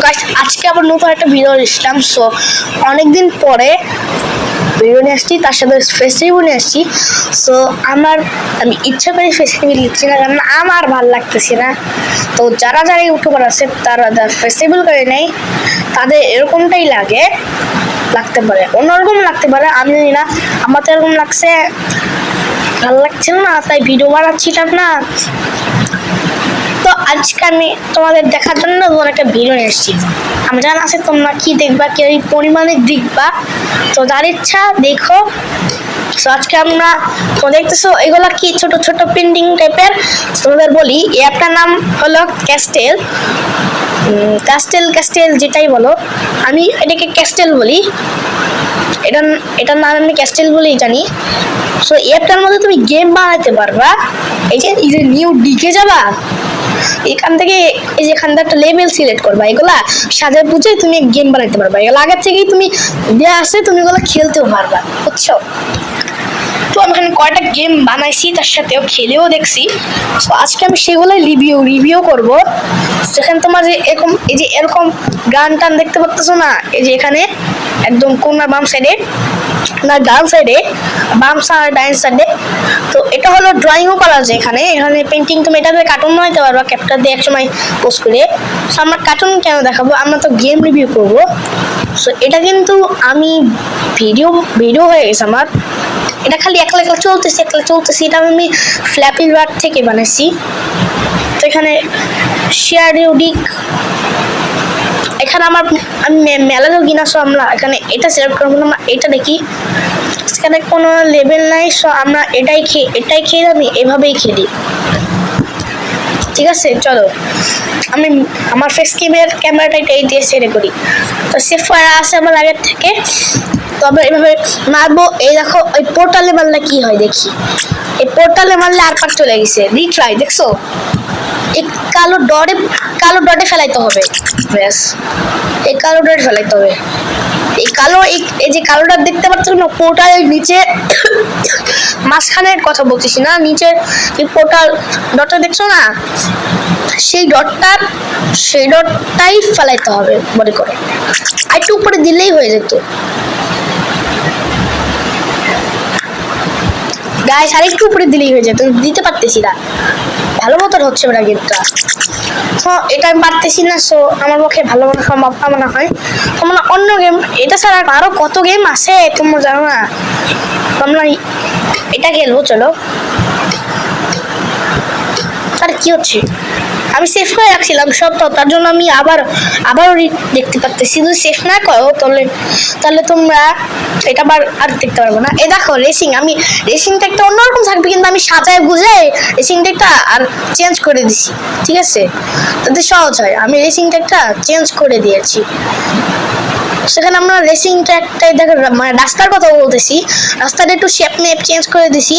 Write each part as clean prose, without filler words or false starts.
Guys আজকে আবার নতুন একটা ভিডিও আসলাম। সো অনেকদিন পরে ভিডিও নিয়ে আসছি, তার সাথে ফেস্টিভ্যাল নিয়ে আসছি। সো আমি ইচ্ছা করে ফেস্টিভ্যাল লিখছি না, কারণ আমার ভালো লাগতেছে না। তো যারা যারা ইউটিউবার আছে তারা ফেস্টিভ্যাল করে নেয়, তাদের এরকমটাই লাগতে পারে, অন্যরকম লাগতে পারে, আমি জানি না। আমার তো এরকম লাগছে, ভালো লাগছে না, তাই ভিডিও বানাচ্ছিলাম না। তো আজকে আমি তোমাদের দেখার জন্য একটা ভিডিও নিয়ে এসেছি। আমি জানা আছে তোমরা কি দেখবা, কি ওই পরিমাণে দেখবা, তো যার ইচ্ছা দেখো। তো আজকে আমরা তো দেখতেছো এগুলা কি ছোট ছোট পেন্টিং টাইপের। তোমাদের বলি এই একটা নাম হলো ক্যাস্টেল ক্যাস্টেল যেটাই বলো, আমি এটাকে ক্যাস্টেল বলি। এটার নাম আমি ক্যাস্টেল বলেই জানি। সো অ্যাপটার মধ্যে তুমি গেম বানাতে পারবা। এই যে নিউ ডিকে যাবা, এখান থেকে এই যে এখান থেকে একটা লেভেল সিলেক্ট করবা, এগুলা সাজায় বুঝে তুমি গেম বানাতে পারবা। এগুলো আগের থেকেই তুমি দেওয়া আছে, তুমি এগুলো খেলতেও পারবা, বুঝছো? তো আমি এখানে কয়টা গেম বানাইছি, তার সাথেও খেলেও দেখছি। তো আজকে আমি সেগুলোই রিভিউ করব। সেখানে তোমার যে এরকম গান টান দেখতে পাচ্ছ না, এই যে এখানে একদম কোনার বাম সাইডে, না ডান সাইডে, বাম সাইড ডান সাইডে। তো এটা হলো ড্রয়িংও করা যায় এখানে পেন্টিং। তুমি এটা দিয়ে কার্টুন বানাইতে পারবা ক্যাপচার দিয়ে একসময় পোস্ট করে। সো আমরা কার্টুন কেন দেখাবো, আমরা তো গেম রিভিউ করবো। সো এটা কিন্তু আমি ভিডিও হয়ে গেছে আমার। এটা খালি একলা চলতেছে এটা আমি ফ্ল্যাপি বার্ড থেকে বানাইছি। তো এখানে শেয়ার ইউডিক, এখানে আমি মেলাতেও কিনা। সো আমরা এখানে এটা সিলেক্ট করবো, আমরা এটা দেখি। এখানে কোনো লেভেল নাই, সো আমরা এটাই খেয়ে আমি এভাবেই খেলি, ঠিক আছে? চলো আমি আমার ফেস ক্যামেরাটা এটাই দিয়ে সেট করি। তো সেভ করা আছে আমার আগের থেকে। তবে এভাবে মারবো। এই দেখো ওই পোর্টালে মারলে কি হয় দেখি। এই পোর্টালে মারলে আর পার চলে গেছে, রিট্রাই, দেখছো? এই কালো ডটে ফেলাইতে হবে, ব্যাস এই কালো ডটে ফেলাইতে হবে। এই যে কালো ডট দেখতে পাচ্ছ না পোর্টালের নিচে, মাঝখানের কথা বলতেছি না, নিচের এই পোর্টাল ডটটা দেখছো না, সেই ডটটাই ফেলাইতে হবে মনে করো। আর একটু উপরে দিলেই হয়ে যেত। গাইস আর একটু উপরে দিলেই হয়ে যেত, দিতে পারতেছি না, ভালো মতন হচ্ছে না গেমটা। তো এটা আমি পারতেছি না, সো আমার পক্ষে ভালো মতো সম্ভব মনে হয়। তোমরা অন্য গেম, এটা ছাড়া আরো কত গেম আছে তোমরা জানো না। তোমরা এটা খেলবো, চলো। আর কি হচ্ছে, আমি সেভ করে রাখছিলাম সব, তো তার জন্য আমি আবারও দেখতে পারতেছি। যদি সেভ না করো তাহলে তোমরা এটা আর দেখতে পারবো না। এই দেখো রেসিং ট্যাগটা অন্যরকম থাকবে, কিন্তু আমি সাজায় বুঝে রেসিং ট্যাগটা আর চেঞ্জ করে দিছি, ঠিক আছে? তাতে সহজ হয়। আমি রেসিং ট্যাগটা চেঞ্জ করে দিয়েছি। সেখানে আমরা রেসিং ট্র্যাকটাই দেখো, মানে রাস্তার কথা বলতেছি, রাস্তাটা একটু শেপ চেঞ্জ করে দিছি।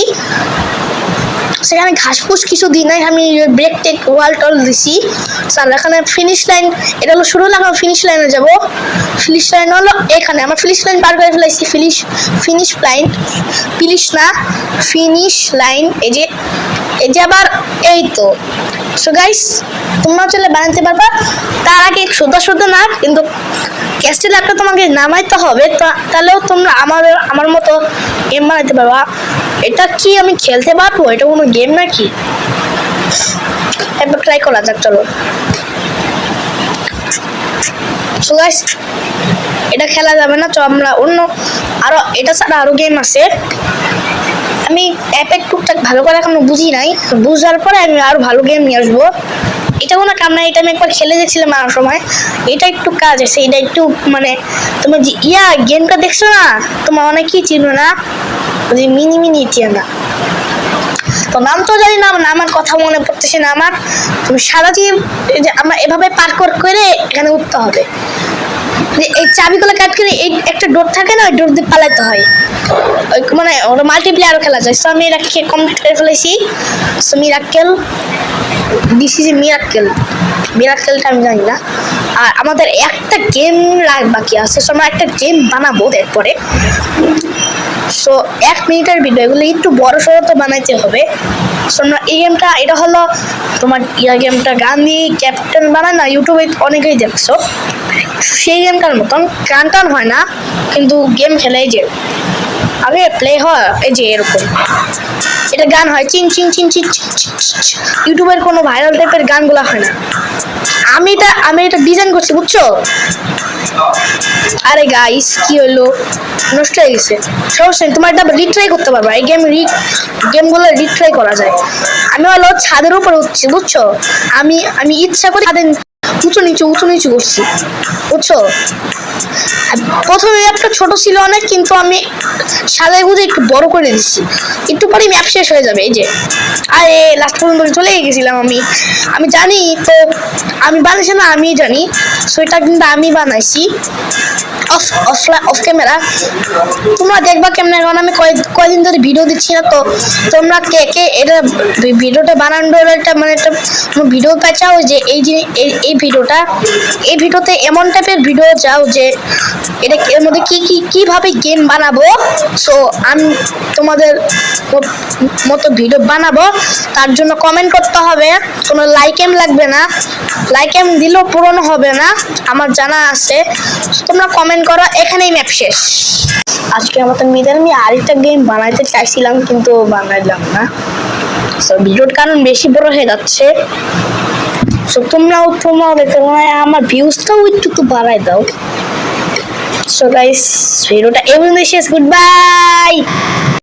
সেখানে ঘাসফুস কিছু দিই নাই, আমি ব্রেক টেক ওয়াল টল দিছি। স্যার এখানে ফিনিশ লাইন, এটা হলো শুরু হলো, আমরা ফিনিশ লাইনে যাবো। ফিনিশ লাইন হলো এখানে, আমরা ফিনিশ লাইন পার করে ফেলাইছি। ফিনিশ লাইন এই যে আবার এই তো। সো গাইস তোমরা চলে বানাতে পারবা, তার আগে শুদ্ধ না, কিন্তু ক্যাস্টেল একটা তোমাকে নামাইতে হবে, তাহলেও তোমরা আমার মতো গেম বানাতে পারবা। এটা কি আমি খেলতে পারবো? এটা কোনো গেম নাকি? একবার ট্রাই করা যাক, চলো। সো গাইস এটা খেলা যাবে না, তো আমরা আরো এটা ছাড়া আরো গেম আছে। আমি অ্যাপের টুকটাক ভালো করে এখনো বুঝি নাই, বুঝার পরে আমি আরো ভালো গেম নিয়ে আসবো। এটা কোনো কাম না, এটা আমি একবার খেলে গেছিলাম আর সময়। এটা একটু কাজ আছে, এটা একটু মানে তোমার যে গেমটা দেখছো না, তোমার অনেকেই চিনবে না, যে মিনি টিয়ানা। তো নাম তো জানি না, আমার কথা মনে পড়তেছে না আমার। তুমি সারা যে আমরা এভাবে পার্কর করে এখানে উঠতে হবে। এই চাবিগুলো কাট করে এই একটা ডোর থাকে না, ওই ডোর দিয়ে পালাইতে হয়। ওই মানে ওরা মাল্টিপ্লেয়ারও খেলা যায়। সো আমি এটা কমপ্লিট করে ফেলেছি। সো দিস ইজ এ মিরাক্কেলটা আমি জানি না। আর আমাদের একটা গেম বাকি আছে, সো আমরা একটা গেম বানাবো এরপরে। সো 1 মিনিটের ভিডিও, এগুলো একটু বড় সড়ো তো বানাইতে হবে। সো এই গেমটা, এটা হলো তোমার গেমটা গান দিয়ে ক্যাপ্টেন বানায় না, ইউটিউবে অনেকেই দেখছো। সেই গেমটার মতন গান টান হয় না, কিন্তু গেম খেলে এই যে আগে প্লে হয় এই যে এরকম, এটা গান হয় চিন চিন চিন চিন। ইউটিউবের কোনো ভাইরাল টাইপের গানগুলো হয় না। আমি এটা ডিজাইন করছি, বুঝছো? আরে গাইস কি হলো, নষ্ট হয়ে গেছে। সমস্যা নেই, তোমার এটা রিট্রাই করতে পারবা। এই গেমগুলো রিট্রাই করা যায়। আমি হলো ছাদের উপরে উঠছি, বুঝছো? আমি ইচ্ছা করে ছাদের উঁচু নিচু করছি, বুঝছো? প্রথমে একটা ছোট ছিল অনেক, কিন্তু আমি সাজাই গুজে একটু বড় করে দিচ্ছি। একটু পরেই ম্যাপ শেষ হয়ে যাবে। এই যে আরে লাস্ট পর্যন্ত চলে গেছিলাম। আমি জানি তো, আমি বানাইছি না, আমি জানি। সো এটা কিন্তু আমি বানাইছি অফ ক্যামেরা। তোমরা দেখবা কেমনে, কারণ আমি কয়দিন ধরে ভিডিও দিচ্ছি না। তো তোমরা কে কে এটা ভিডিওটা বানানোর একটা মানে একটা ভিডিও চাও, যে এই ভিডিওতে এমন টাইপের ভিডিও চাও যে এটা এর মধ্যে কিভাবে গেম বানাবো। সো আমি তোমাদের মতো ভিডিও বানাবো। তার জন্য কমেন্ট করতে হবে, কোনো লাইক এম লাগবে না। লাইক এম দিলেও পূরণ হবে না, আমার জানা আছে। তোমরা কমেন্ট করো, এখানেই ম্যাপ শেষ। আজকে আমাদের মেয়েদের আমি আরেকটা গেম বানাইতে চাইছিলাম, কিন্তু বানাইলাম না। সো ভিডিওর কারণ বেশি বড় হয়ে যাচ্ছে। সো তোমরাও দেখতে আমার ভিউজটাও একটু বাড়াই দাও। সো গাইস, ভিডিওটা এমনি শেষ। Good bye.